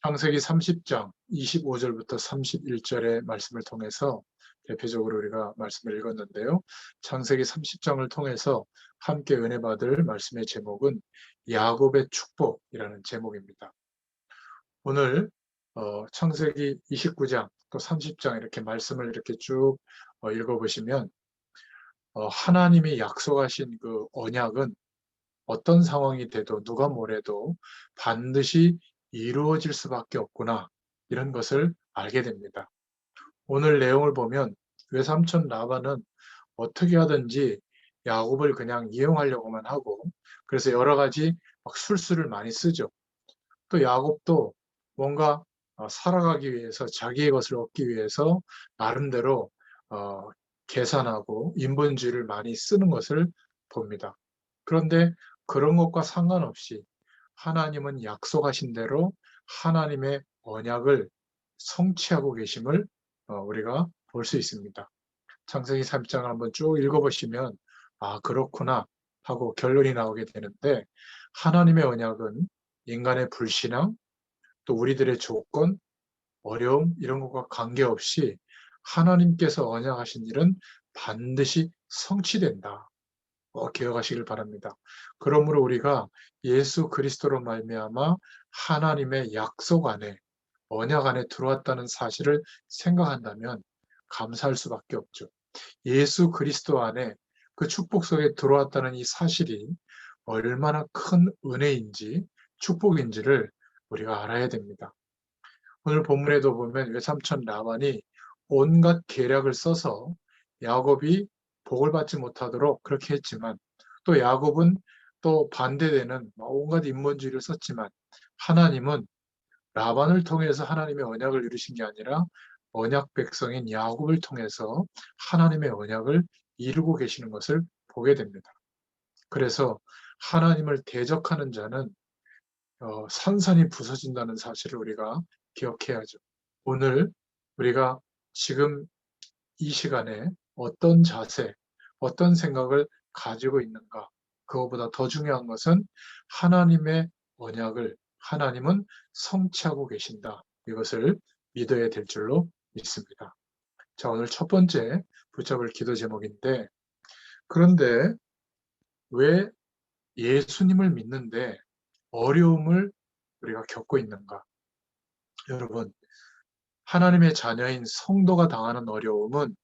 창세기 30장 25절부터 31절의 말씀을 통해서 대표적으로 우리가 말씀을 읽었는데요. 창세기 30장을 통해서 함께 은혜 받을 말씀의 제목은 야곱의 축복이라는 제목입니다. 오늘 창세기 29장 또 30장 이렇게 말씀을 이렇게 쭉 읽어보시면 하나님이 약속하신 그 언약은 어떤 상황이 돼도 누가 뭐래도 반드시 이루어질 수밖에 없구나, 이런 것을 알게 됩니다. 오늘 내용을 보면 외삼촌 라반은 어떻게 하든지 야곱을 그냥 이용하려고만 하고, 그래서 여러 가지 막 술수를 많이 쓰죠. 또 야곱도 뭔가 살아가기 위해서, 자기의 것을 얻기 위해서 나름대로 어, 계산하고 인본주의를 많이 쓰는 것을 봅니다. 그런데 그런 것과 상관없이 하나님은 약속하신 대로 하나님의 언약을 성취하고 계심을 우리가 볼 수 있습니다. 창세기 3장을 한번 쭉 읽어보시면 아, 그렇구나 하고 결론이 나오게 되는데, 하나님의 언약은 인간의 불신앙, 또 우리들의 조건, 어려움 이런 것과 관계없이 하나님께서 언약하신 일은 반드시 성취된다. 기억하시길 바랍니다. 그러므로 우리가 예수 그리스도로 말미암아 하나님의 약속 안에, 언약 안에 들어왔다는 사실을 생각한다면 감사할 수밖에 없죠. 예수 그리스도 안에 그 축복 속에 들어왔다는 이 사실이 얼마나 큰 은혜인지 축복인지를 우리가 알아야 됩니다. 오늘 본문에도 보면 외삼촌 라반이 온갖 계략을 써서 야곱이 복을 받지 못하도록 그렇게 했지만, 또 야곱은 또 반대되는 온갖 인본주의를 썼지만, 하나님은 라반을 통해서 하나님의 언약을 이루신 게 아니라 언약 백성인 야곱을 통해서 하나님의 언약을 이루고 계시는 것을 보게 됩니다. 그래서 하나님을 대적하는 자는 산산이 부서진다는 사실을 우리가 기억해야죠. 오늘 우리가 지금 이 시간에 어떤 자세, 어떤 생각을 가지고 있는가, 그것보다 더 중요한 것은 하나님의 언약을 하나님은 성취하고 계신다, 이것을 믿어야 될 줄로 믿습니다. 자, 오늘 첫 번째 붙잡을 기도 제목인데, 그런데 왜 예수님을 믿는데 어려움을 우리가 겪고 있는가? 여러분, 하나님의 자녀인 성도가 당하는 어려움은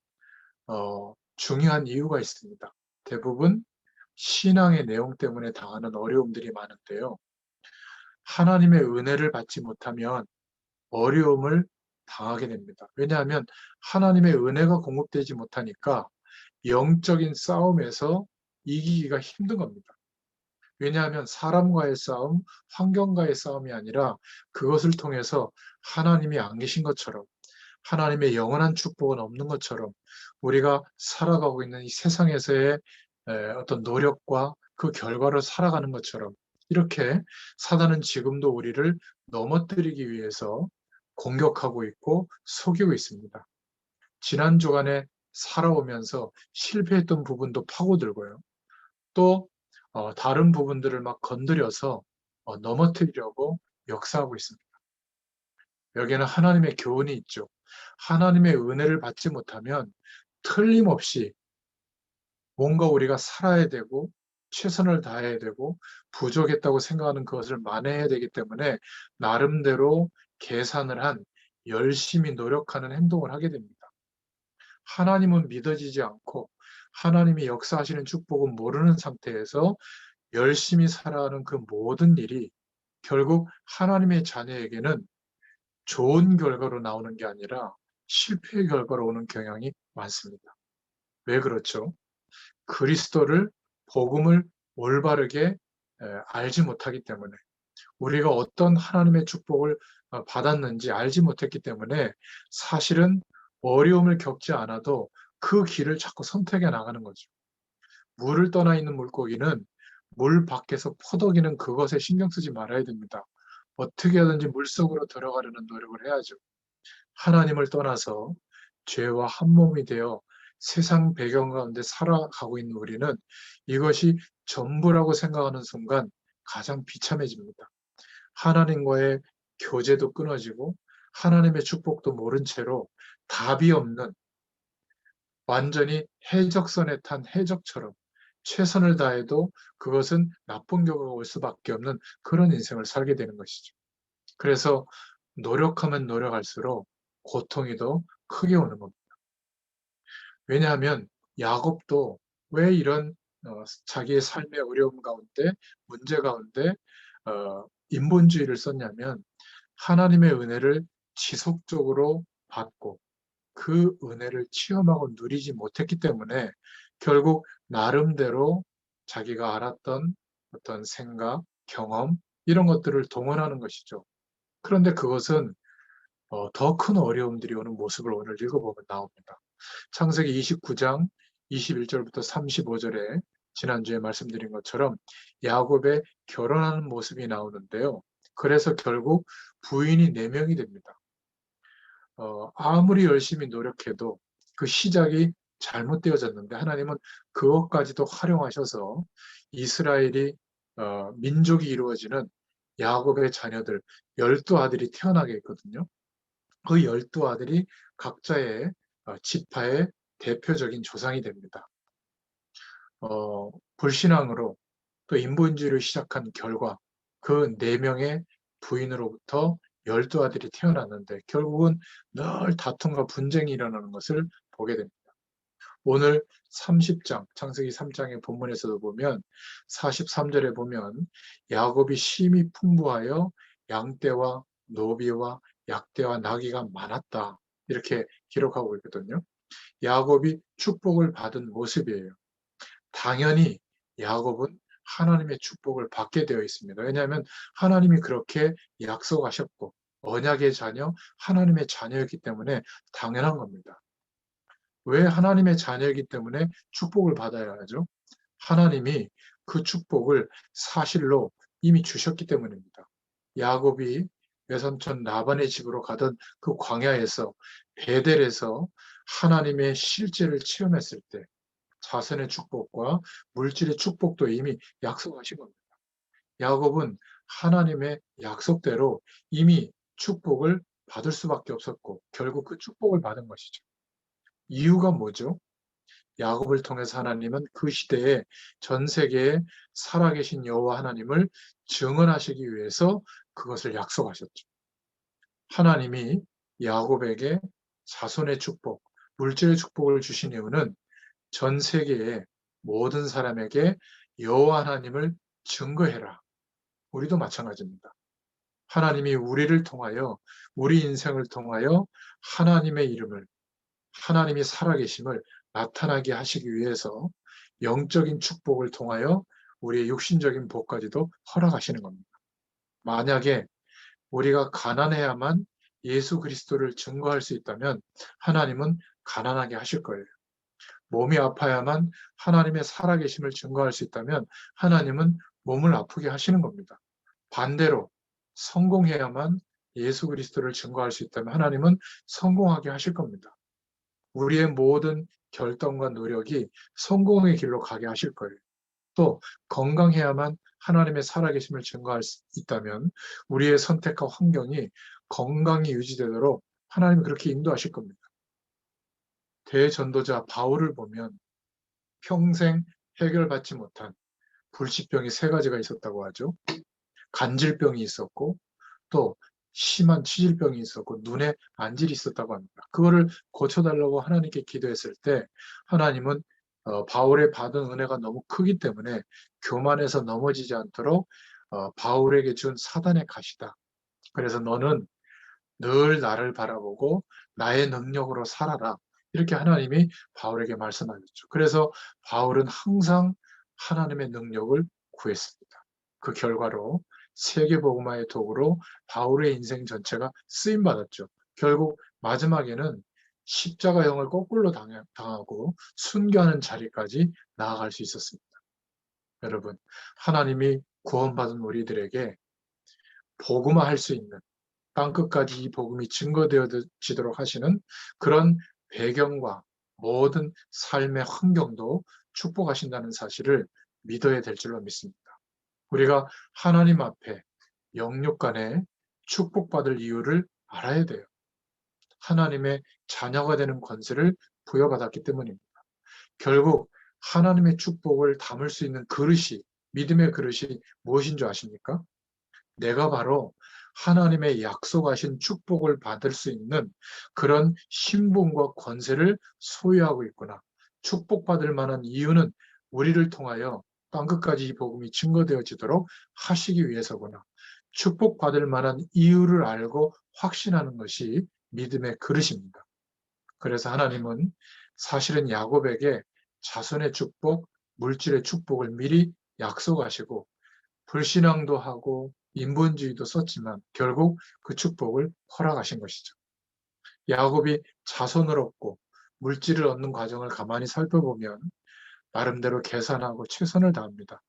중요한 이유가 있습니다. 대부분 신앙의 내용 때문에 당하는 어려움들이 많은데요. 하나님의 은혜를 받지 못하면 어려움을 당하게 됩니다. 왜냐하면 하나님의 은혜가 공급되지 못하니까 영적인 싸움에서 이기기가 힘든 겁니다. 왜냐하면 사람과의 싸움, 환경과의 싸움이 아니라 그것을 통해서 하나님이 안 계신 것처럼, 하나님의 영원한 축복은 없는 것처럼, 우리가 살아가고 있는 이 세상에서의 어떤 노력과 그 결과로 살아가는 것처럼, 이렇게 사단은 지금도 우리를 넘어뜨리기 위해서 공격하고 있고 속이고 있습니다. 지난 주간에 살아오면서 실패했던 부분도 파고들고요. 또 다른 부분들을 막 건드려서 넘어뜨리려고 역사하고 있습니다. 여기에는 하나님의 교훈이 있죠. 하나님의 은혜를 받지 못하면 틀림없이 뭔가 우리가 살아야 되고 최선을 다해야 되고 부족했다고 생각하는 그것을 만회해야 되기 때문에 나름대로 계산을 한, 열심히 노력하는 행동을 하게 됩니다. 하나님은 믿어지지 않고 하나님이 역사하시는 축복은 모르는 상태에서 열심히 살아가는 그 모든 일이 결국 하나님의 자녀에게는 좋은 결과로 나오는 게 아니라 실패의 결과로 오는 경향이 많습니다. 왜 그렇죠? 그리스도를, 복음을 올바르게 알지 못하기 때문에, 우리가 어떤 하나님의 축복을 받았는지 알지 못했기 때문에 사실은 어려움을 겪지 않아도 그 길을 자꾸 선택해 나가는 거죠. 물을 떠나 있는 물고기는 물 밖에서 퍼덕이는 그것에 신경 쓰지 말아야 됩니다. 어떻게 하든지 물속으로 들어가려는 노력을 해야죠. 하나님을 떠나서 죄와 한 몸이 되어 세상 배경 가운데 살아가고 있는 우리는 이것이 전부라고 생각하는 순간 가장 비참해집니다. 하나님과의 교제도 끊어지고 하나님의 축복도 모른 채로 답이 없는, 완전히 해적선에 탄 해적처럼 최선을 다해도 그것은 나쁜 결과가 올 수밖에 없는 그런 인생을 살게 되는 것이죠. 그래서 노력하면 노력할수록 고통이 더 크게 오는 겁니다. 왜냐하면 야곱도 왜 이런 자기의 삶의 어려움 가운데, 문제 가운데 인본주의를 썼냐면, 하나님의 은혜를 지속적으로 받고 그 은혜를 체험하고 누리지 못했기 때문에 결국 나름대로 자기가 알았던 어떤 생각, 경험, 이런 것들을 동원하는 것이죠. 그런데 그것은 더 큰 어려움들이 오는 모습을 오늘 읽어보면 나옵니다. 창세기 29장 21절부터 35절에 지난주에 말씀드린 것처럼 야곱의 결혼하는 모습이 나오는데요. 그래서 결국 부인이 4명이 됩니다. 아무리 열심히 노력해도 그 시작이 잘못되어졌는데 하나님은 그것까지도 활용하셔서 이스라엘이 민족이 이루어지는 야곱의 자녀들 12아들이 태어나게 했거든요. 그 12아들이 각자의 지파의 대표적인 조상이 됩니다. 불신앙으로 또 인본주의를 시작한 결과 그 4명의 부인으로부터 12아들이 태어났는데 결국은 늘 다툼과 분쟁이 일어나는 것을 보게 됩니다. 오늘 30장, 창세기 3장의 본문에서도 보면 43절에 보면 야곱이 심히 풍부하여 양떼와 노비와 약대와 나귀가 많았다. 이렇게 기록하고 있거든요. 야곱이 축복을 받은 모습이에요. 당연히 야곱은 하나님의 축복을 받게 되어 있습니다. 왜냐하면 하나님이 그렇게 약속하셨고 언약의 자녀, 하나님의 자녀였기 때문에 당연한 겁니다. 왜 하나님의 자녀이기 때문에 축복을 받아야 하죠? 하나님이 그 축복을 사실로 이미 주셨기 때문입니다. 야곱이 외삼촌 라반의 집으로 가던 그 광야에서 베델에서 하나님의 실제를 체험했을 때 자선의 축복과 물질의 축복도 이미 약속하신 겁니다. 야곱은 하나님의 약속대로 이미 축복을 받을 수밖에 없었고 결국 그 축복을 받은 것이죠. 이유가 뭐죠? 야곱을 통해서 하나님은 그 시대에 전 세계에 살아계신 여호와 하나님을 증언하시기 위해서 그것을 약속하셨죠. 하나님이 야곱에게 자손의 축복, 물질의 축복을 주신 이유는 전 세계의 모든 사람에게 여호와 하나님을 증거해라. 우리도 마찬가지입니다. 하나님이 우리를 통하여, 우리 인생을 통하여 하나님의 이름을, 하나님이 살아계심을 나타나게 하시기 위해서 영적인 축복을 통하여 우리의 육신적인 복까지도 허락하시는 겁니다. 만약에 우리가 가난해야만 예수 그리스도를 증거할 수 있다면 하나님은 가난하게 하실 거예요. 몸이 아파야만 하나님의 살아계심을 증거할 수 있다면 하나님은 몸을 아프게 하시는 겁니다. 반대로 성공해야만 예수 그리스도를 증거할 수 있다면 하나님은 성공하게 하실 겁니다. 우리의 모든 결단과 노력이 성공의 길로 가게 하실 거예요. 또 건강해야만 하나님의 살아계심을 증거할 수 있다면 우리의 선택과 환경이 건강이 유지되도록 하나님이 그렇게 인도하실 겁니다. 대전도자 바울을 보면 평생 해결받지 못한 불치병이 3가지가 있었다고 하죠. 간질병이 있었고 또 심한 치질병이 있었고 눈에 안질이 있었다고 합니다. 그거를 고쳐달라고 하나님께 기도했을 때 하나님은 바울의 받은 은혜가 너무 크기 때문에 교만해서 넘어지지 않도록 바울에게 준 사단의 가시다. 그래서 너는 늘 나를 바라보고 나의 능력으로 살아라. 이렇게 하나님이 바울에게 말씀하셨죠. 그래서 바울은 항상 하나님의 능력을 구했습니다. 그 결과로 세계복음화의 도구로 바울의 인생 전체가 쓰임받았죠. 결국 마지막에는 십자가형을 거꾸로 당하고 순교하는 자리까지 나아갈 수 있었습니다. 여러분, 하나님이 구원받은 우리들에게 복음화할 수 있는 땅끝까지 이 복음이 증거되어지도록 하시는 그런 배경과 모든 삶의 환경도 축복하신다는 사실을 믿어야 될 줄로 믿습니다. 우리가 하나님 앞에 영육 간에 축복받을 이유를 알아야 돼요. 하나님의 자녀가 되는 권세를 부여받았기 때문입니다. 결국 하나님의 축복을 담을 수 있는 그릇이, 믿음의 그릇이 무엇인 줄 아십니까? 내가 바로 하나님의 약속하신 축복을 받을 수 있는 그런 신분과 권세를 소유하고 있구나. 축복받을 만한 이유는 우리를 통하여 땅끝까지 이 복음이 증거되어지도록 하시기 위해서구나. 축복받을 만한 이유를 알고 확신하는 것이 믿음의 그릇입니다. 그래서 하나님은 사실은 야곱에게 자손의 축복, 물질의 축복을 미리 약속하시고 불신앙도 하고 인본주의도 썼지만 결국 그 축복을 허락하신 것이죠. 야곱이 자손을 얻고 물질을 얻는 과정을 가만히 살펴보면 나름대로 계산하고 최선을 다합니다.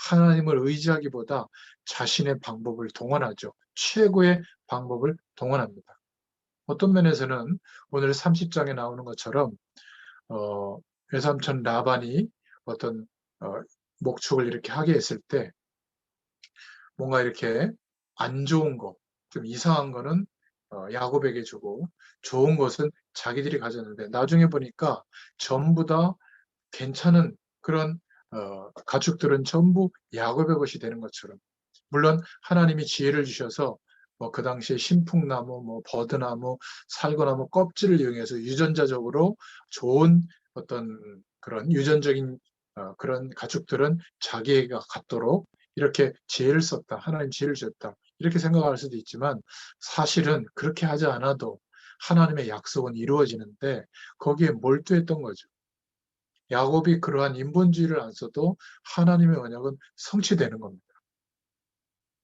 하나님을 의지하기보다 자신의 방법을 동원하죠. 최고의 방법을 동원합니다. 어떤 면에서는 오늘 30장에 나오는 것처럼 외삼촌 라반이 어떤 목축을 이렇게 하게 했을 때 뭔가 이렇게 안 좋은 거, 좀 이상한 거는 야곱에게 주고 좋은 것은 자기들이 가졌는데 나중에 보니까 전부 다 괜찮은 그런 가축들은 전부 야곱의 것이 되는 것처럼 물론 하나님이 지혜를 주셔서 뭐 그 당시에 신풍나무, 뭐 버드나무, 살구나무 껍질을 이용해서 유전자적으로 좋은 어떤 그런 유전적인 그런 가축들은 자기가 갖도록 이렇게 지혜를 썼다. 하나님 지혜를 줬다. 이렇게 생각할 수도 있지만 사실은 그렇게 하지 않아도 하나님의 약속은 이루어지는데 거기에 몰두했던 거죠. 야곱이 그러한 인본주의를 안 써도 하나님의 언약은 성취되는 겁니다.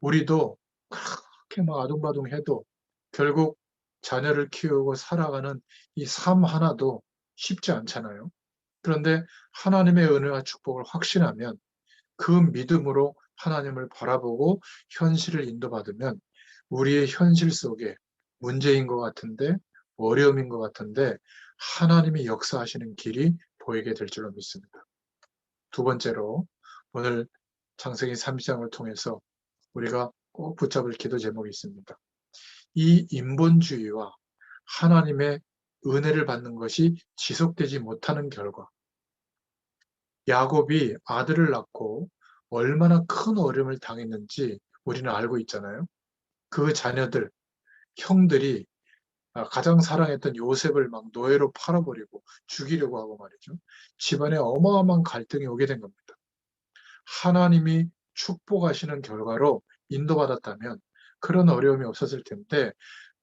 우리도 그렇게 막 아둥바둥해도 결국 자녀를 키우고 살아가는 이 삶 하나도 쉽지 않잖아요. 그런데 하나님의 은혜와 축복을 확신하면 그 믿음으로 하나님을 바라보고 현실을 인도받으면 우리의 현실 속에 문제인 것 같은데 어려움인 것 같은데 하나님이 역사하시는 길이 보이게 될 줄로 믿습니다. 두 번째로 오늘 창세기 3장을 통해서 우리가 꼭 붙잡을 기도 제목이 있습니다. 이 인본주의와 하나님의 은혜를 받는 것이 지속되지 못하는 결과 야곱이 아들을 낳고 얼마나 큰 어려움을 당했는지 우리는 알고 있잖아요. 그 자녀들, 형들이 가장 사랑했던 요셉을 막 노예로 팔아버리고 죽이려고 하고 말이죠. 집안에 어마어마한 갈등이 오게 된 겁니다. 하나님이 축복하시는 결과로 인도받았다면 그런 어려움이 없었을 텐데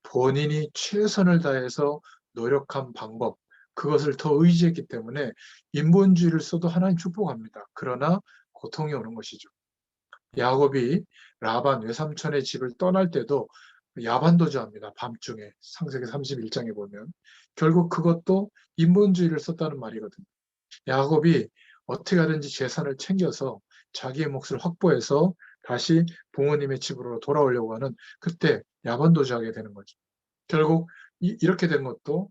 본인이 최선을 다해서 노력한 방법, 그것을 더 의지했기 때문에 인본주의를 써도 하나님 축복합니다. 그러나 고통이 오는 것이죠. 야곱이 라반 외삼촌의 집을 떠날 때도 야반도주합니다. 밤중에 창세기 31장에 보면 결국 그것도 인본주의를 썼다는 말이거든요. 야곱이 어떻게 하든지 재산을 챙겨서 자기의 몫을 확보해서 다시 부모님의 집으로 돌아오려고 하는 그때 야반도주하게 되는 거죠. 결국 이렇게 된 것도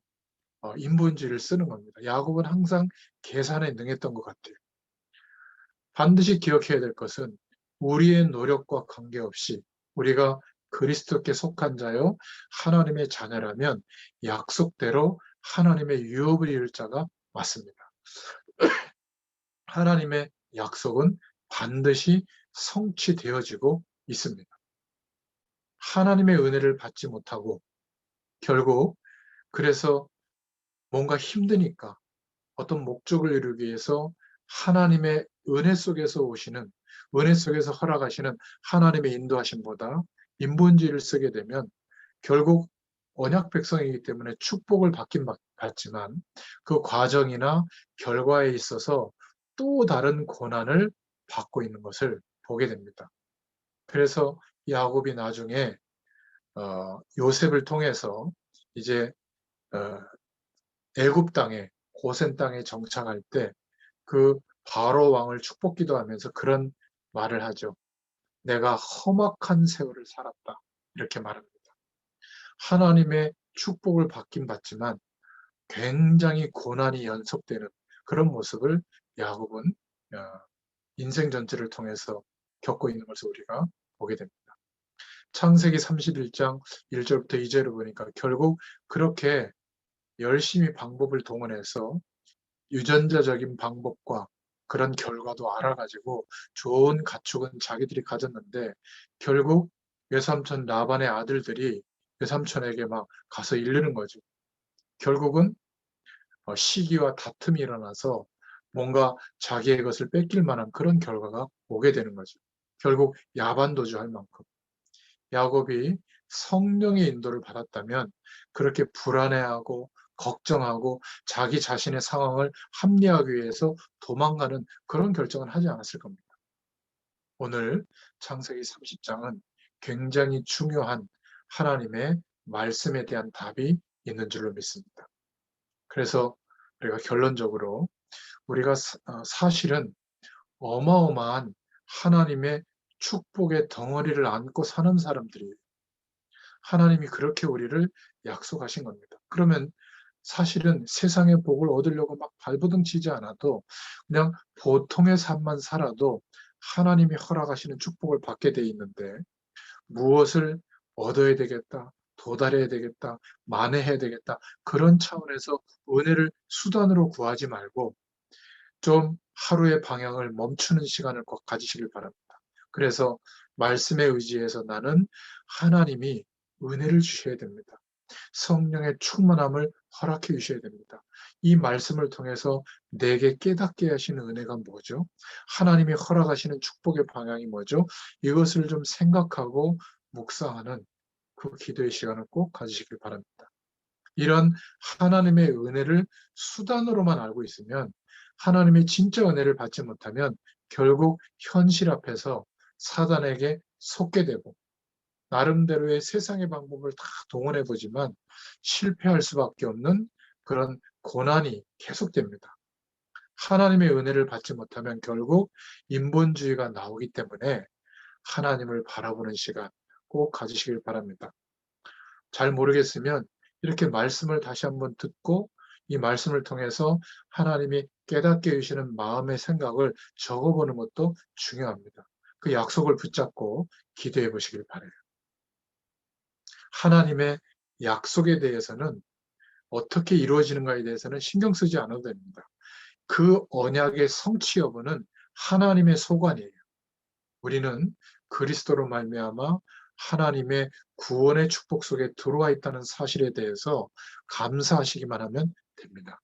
인본주의를 쓰는 겁니다. 야곱은 항상 계산에 능했던 것 같아요. 반드시 기억해야 될 것은 우리의 노력과 관계없이 우리가 그리스도께 속한 자요 하나님의 자녀라면 약속대로 하나님의 유업을 이룰 자가 맞습니다. 하나님의 약속은 반드시 성취되어지고 있습니다. 하나님의 은혜를 받지 못하고 결국 그래서 뭔가 힘드니까 어떤 목적을 이루기 위해서 하나님의 은혜 속에서 오시는 은혜 속에서 허락하시는 하나님의 인도하심보다 인본주의를 쓰게 되면 결국 언약 백성이기 때문에 축복을 받긴 받지만 그 과정이나 결과에 있어서 또 다른 고난을 받고 있는 것을 보게 됩니다. 그래서 야곱이 나중에 요셉을 통해서 이제 애굽 땅에 고센 땅에 정착할 때 그 바로 왕을 축복 기도하면서 그런 말을 하죠. 내가 험악한 세월을 살았다. 이렇게 말합니다. 하나님의 축복을 받긴 받지만 굉장히 고난이 연속되는 그런 모습을 야곱은 인생 전체를 통해서 겪고 있는 것을 우리가 보게 됩니다. 창세기 31장 1절부터 2절을 보니까 결국 그렇게 열심히 방법을 동원해서 유전자적인 방법과 그런 결과도 알아가지고 좋은 가축은 자기들이 가졌는데 결국 외삼촌 라반의 아들들이 외삼촌에게 막 가서 이르는 거죠. 결국은 시기와 다툼이 일어나서 뭔가 자기의 것을 뺏길 만한 그런 결과가 오게 되는 거죠. 결국 야반도주할 만큼 야곱이 성령의 인도를 받았다면 그렇게 불안해하고 걱정하고 자기 자신의 상황을 합리화하기 위해서 도망가는 그런 결정을 하지 않았을 겁니다. 오늘 창세기 30장은 굉장히 중요한 하나님의 말씀에 대한 답이 있는 줄로 믿습니다. 그래서 우리가 결론적으로 우리가 사실은 어마어마한 하나님의 축복의 덩어리를 안고 사는 사람들이에요. 하나님이 그렇게 우리를 약속하신 겁니다. 그러면 사실은 세상의 복을 얻으려고 막 발버둥 치지 않아도 그냥 보통의 삶만 살아도 하나님이 허락하시는 축복을 받게 돼 있는데 무엇을 얻어야 되겠다, 도달해야 되겠다, 만회해야 되겠다 그런 차원에서 은혜를 수단으로 구하지 말고 좀 하루의 방향을 멈추는 시간을 꼭 가지시길 바랍니다. 그래서 말씀에 의지해서 나는 하나님이 은혜를 주셔야 됩니다. 성령의 충만함을 허락해 주셔야 됩니다. 이 말씀을 통해서 내게 깨닫게 하시는 은혜가 뭐죠? 하나님이 허락하시는 축복의 방향이 뭐죠? 이것을 좀 생각하고 묵상하는 그 기도의 시간을 꼭 가지시길 바랍니다. 이런 하나님의 은혜를 수단으로만 알고 있으면 하나님의 진짜 은혜를 받지 못하면 결국 현실 앞에서 사단에게 속게 되고 나름대로의 세상의 방법을 다 동원해 보지만 실패할 수밖에 없는 그런 고난이 계속됩니다. 하나님의 은혜를 받지 못하면 결국 인본주의가 나오기 때문에 하나님을 바라보는 시간 꼭 가지시길 바랍니다. 잘 모르겠으면 이렇게 말씀을 다시 한번 듣고 이 말씀을 통해서 하나님이 깨닫게 해주시는 마음의 생각을 적어보는 것도 중요합니다. 그 약속을 붙잡고 기도해 보시길 바라요. 하나님의 약속에 대해서는 어떻게 이루어지는가에 대해서는 신경 쓰지 않아도 됩니다. 그 언약의 성취 여부는 하나님의 소관이에요. 우리는 그리스도로 말미암아 하나님의 구원의 축복 속에 들어와 있다는 사실에 대해서 감사하시기만 하면 됩니다.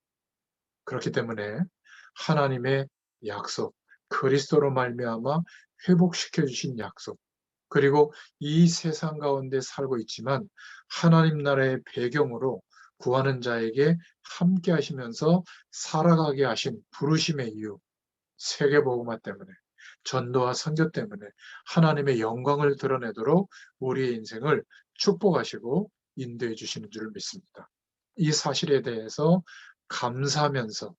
그렇기 때문에 하나님의 약속, 그리스도로 말미암아 회복시켜 주신 약속, 그리고 이 세상 가운데 살고 있지만 하나님 나라의 배경으로 구하는 자에게 함께 하시면서 살아가게 하신 부르심의 이유, 세계복음화 때문에 전도와 선교 때문에 하나님의 영광을 드러내도록 우리의 인생을 축복하시고 인도해 주시는 줄 믿습니다. 이 사실에 대해서 감사하면서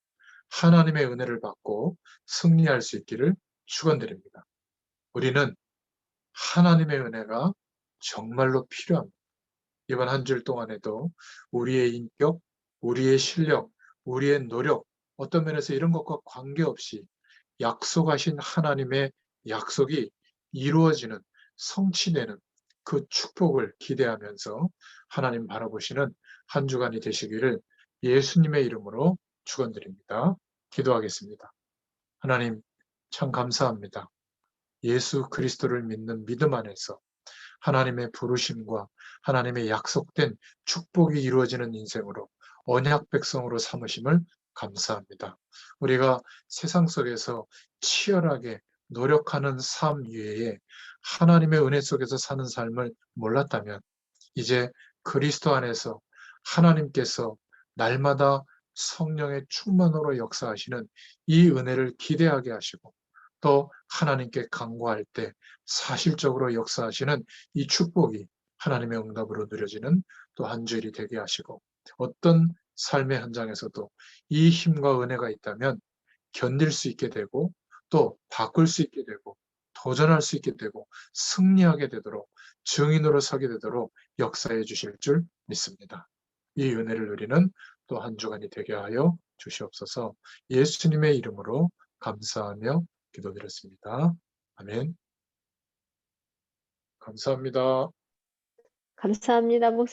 하나님의 은혜를 받고 승리할 수 있기를 축원드립니다. 우리는 하나님의 은혜가 정말로 필요합니다. 이번 한 주 동안에도 우리의 인격, 우리의 실력, 우리의 노력, 어떤 면에서 이런 것과 관계없이 약속하신 하나님의 약속이 이루어지는, 성취되는 그 축복을 기대하면서 하나님 바라보시는 한 주간이 되시기를 예수님의 이름으로 축원드립니다. 기도하겠습니다. 하나님 참 감사합니다. 예수 그리스도를 믿는 믿음 안에서 하나님의 부르심과 하나님의 약속된 축복이 이루어지는 인생으로 언약 백성으로 삼으심을 감사합니다. 우리가 세상 속에서 치열하게 노력하는 삶 외에 하나님의 은혜 속에서 사는 삶을 몰랐다면 이제 그리스도 안에서 하나님께서 날마다 성령의 충만으로 역사하시는 이 은혜를 기대하게 하시고 또 하나님께 간구할 때 사실적으로 역사하시는 이 축복이 하나님의 응답으로 누려지는 또 한 주일이 되게 하시고 어떤 삶의 현장에서도 이 힘과 은혜가 있다면 견딜 수 있게 되고 또 바꿀 수 있게 되고 도전할 수 있게 되고 승리하게 되도록 증인으로 서게 되도록 역사해 주실 줄 믿습니다. 이 은혜를 누리는 또 한 주간이 되게 하여 주시옵소서. 예수님의 이름으로 감사하며 기도드렸습니다. 아멘. 감사합니다. 감사합니다, 목사.